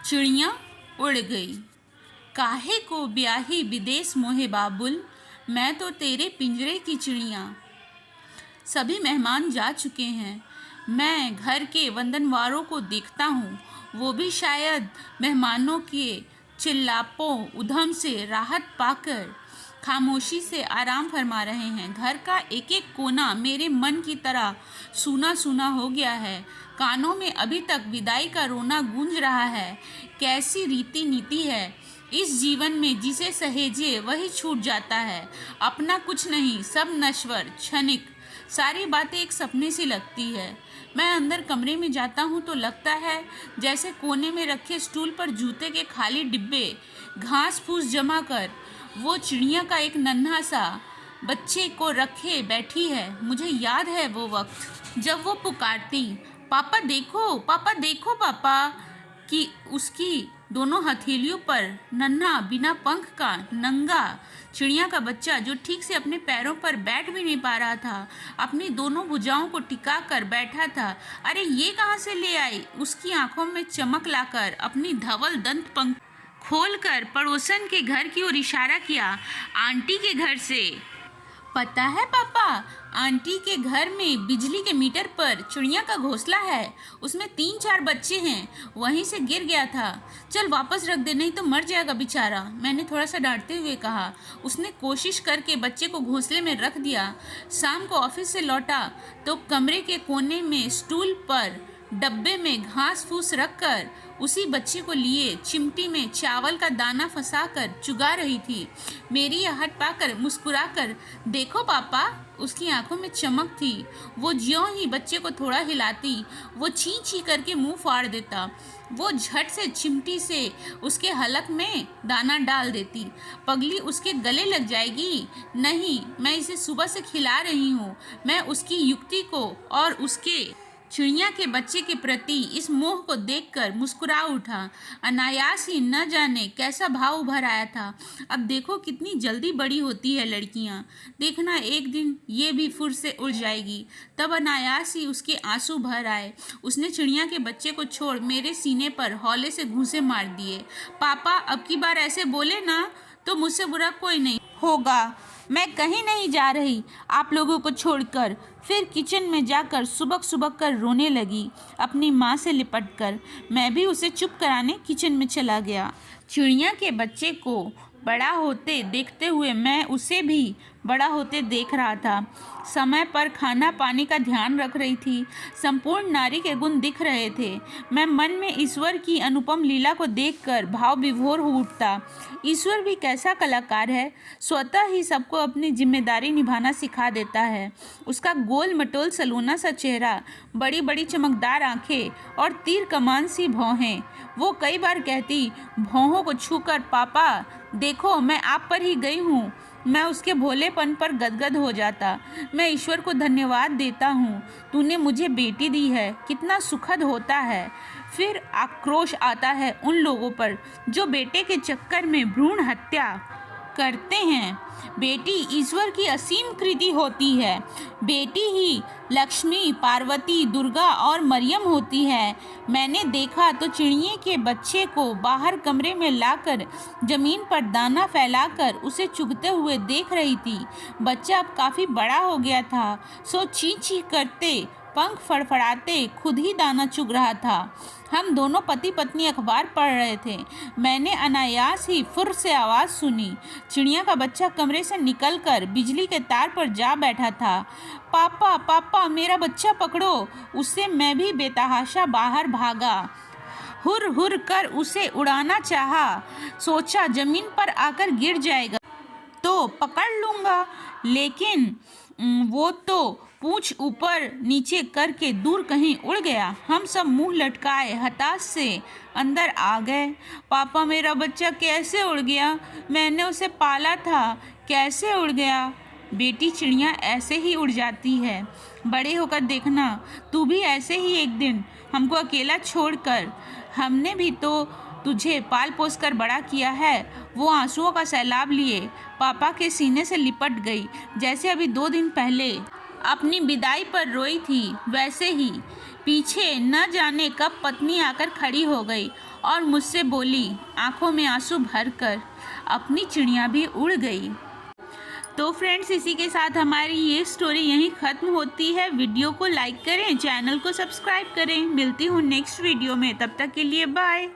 चिड़िया उड़ गई। काहे को ब्याही विदेश मोहे बाबुल, मैं तो तेरे पिंजरे की चिड़िया। सभी मेहमान जा चुके हैं। मैं घर के वंदनवारों को देखता हूँ, वो भी शायद मेहमानों के चिल्लापों उधम से राहत पाकर खामोशी से आराम फरमा रहे हैं। घर का एक एक कोना मेरे मन की तरह सूना सूना हो गया है। कानों में अभी तक विदाई का रोना गूंज रहा है। कैसी रीति नीति है इस जीवन में, जिसे सहेजे वही छूट जाता है। अपना कुछ नहीं, सब नश्वर, क्षणिक। सारी बातें एक सपने सी लगती है। मैं अंदर कमरे में जाता हूँ तो लगता है जैसे कोने में रखे स्टूल पर जूते के खाली डिब्बे घास फूस जमा कर वो चिड़िया का एक नन्हा सा बच्चे को रखे बैठी है। मुझे याद है वो वक्त जब वो पुकारती, पापा देखो पापा देखो पापा, कि उसकी दोनों हथेलियों पर नन्हा बिना पंख का नंगा चिड़िया का बच्चा, जो ठीक से अपने पैरों पर बैठ भी नहीं पा रहा था, अपनी दोनों भुजाओं को टिका कर बैठा था। अरे ये कहाँ से ले आई? उसकी आंखों में चमक लाकर अपनी धवल दंत पंख खोलकर पड़ोसन के घर की ओर इशारा किया। आंटी के घर से। पता है पापा, आंटी के घर में बिजली के मीटर पर चिड़िया का घोंसला है। उसमें 3-4 बच्चे हैं। वहीं से गिर गया था। चल वापस रख दे, नहीं तो मर जाएगा बेचारा, मैंने थोड़ा सा डांटते हुए कहा। उसने कोशिश करके बच्चे को घोंसले में रख दिया। शाम को ऑफिस से लौटा तो कमरे के कोने में स्टूल पर डब्बे में घास फूस रखकर उसी बच्चे को लिए चिमटी में चावल का दाना फंसाकर चुगा रही थी। मेरी यह हट पाकर मुस्कुराकर, देखो पापा, उसकी आंखों में चमक थी। वो ज्यों ही बच्चे को थोड़ा हिलाती, वो छी छी करके मुंह फाड़ देता। वो झट से चिमटी से उसके हलक में दाना डाल देती। पगली उसके गले लग जाएगी। नहीं, मैं इसे सुबह से खिला रही हूँ। मैं उसकी युक्ति को और उसके चिड़िया के बच्चे के प्रति इस मोह को देखकर मुस्कुरा उठा। अनायास ही न जाने कैसा भाव उभर आया था। अब देखो कितनी जल्दी बड़ी होती है लड़कियां। देखना एक दिन ये भी फुर से उड़ जाएगी। तब अनायास ही उसके आंसू भर आए। उसने चिड़िया के बच्चे को छोड़ मेरे सीने पर हौले से घूंसे मार दिए। पापा, अब की बार ऐसे बोले ना तो मुझसे बुरा कोई नहीं होगा। मैं कहीं नहीं जा रही आप लोगों को छोड़कर। फिर किचन में जाकर सुबक सुबक कर रोने लगी, अपनी माँ से लिपट कर। मैं भी उसे चुप कराने किचन में चला गया। चिड़िया के बच्चे को बड़ा होते देखते हुए मैं उसे भी बड़ा होते देख रहा था। समय पर खाना पानी का ध्यान रख रही थी। संपूर्ण नारी के गुण दिख रहे थे। मैं मन में ईश्वर की अनुपम लीला को देखकर भाव विभोर हो उठता। ईश्वर भी कैसा कलाकार है, स्वतः ही सबको अपनी जिम्मेदारी निभाना सिखा देता है। उसका गोल मटोल सलोना सा चेहरा, बड़ी बड़ी चमकदार आंखें और तीर कमान सी भौहें। वो कई बार कहती, भौहों को छूकर, पापा देखो मैं आप पर ही गई हूँ। मैं उसके भोलेपन पर गदगद हो जाता। मैं ईश्वर को धन्यवाद देता हूँ, तूने मुझे बेटी दी है, कितना सुखद होता है। फिर आक्रोश आता है उन लोगों पर जो बेटे के चक्कर में भ्रूण हत्या करते हैं। बेटी ईश्वर की असीम कृति होती है। बेटी ही लक्ष्मी, पार्वती, दुर्गा और मरियम होती है। मैंने देखा तो चिड़िए के बच्चे को बाहर कमरे में लाकर जमीन पर दाना फैलाकर उसे चुगते हुए देख रही थी। बच्चा अब काफ़ी बड़ा हो गया था, सो ची ची करते, पंख फड़फड़ाते खुद ही दाना चुग रहा था। हम दोनों पति पत्नी अखबार पढ़ रहे थे। मैंने अनायास ही फुर से आवाज़ सुनी। चिड़िया का बच्चा कमरे से निकलकर बिजली के तार पर जा बैठा था। पापा पापा, मेरा बच्चा पकड़ो। उससे मैं भी बेतहाशा बाहर भागा। हुर हुर कर उसे उड़ाना चाहा। सोचा जमीन पर आकर गिर जाएगा तो पकड़ लूँगा, लेकिन वो तो पूंछ ऊपर नीचे करके दूर कहीं उड़ गया। हम सब मुंह लटकाए हताश से अंदर आ गए। पापा, मेरा बच्चा कैसे उड़ गया? मैंने उसे पाला था, कैसे उड़ गया? बेटी चिड़िया ऐसे ही उड़ जाती है। बड़े होकर देखना, तू भी ऐसे ही एक दिन हमको अकेला छोड़कर। हमने भी तो तुझे पाल पोस कर बड़ा किया है। वो आंसुओं का सैलाब लिए पापा के सीने से लिपट गई, जैसे अभी 2 दिन पहले अपनी विदाई पर रोई थी। वैसे ही पीछे न जाने कब पत्नी आकर खड़ी हो गई और मुझसे बोली, आंखों में आंसू भरकर। अपनी चिड़िया भी उड़ गई। तो फ्रेंड्स, इसी के साथ हमारी ये स्टोरी यहीं ख़त्म होती है। वीडियो को लाइक करें, चैनल को सब्सक्राइब करें। मिलती हूँ नेक्स्ट वीडियो में, तब तक के लिए बाय।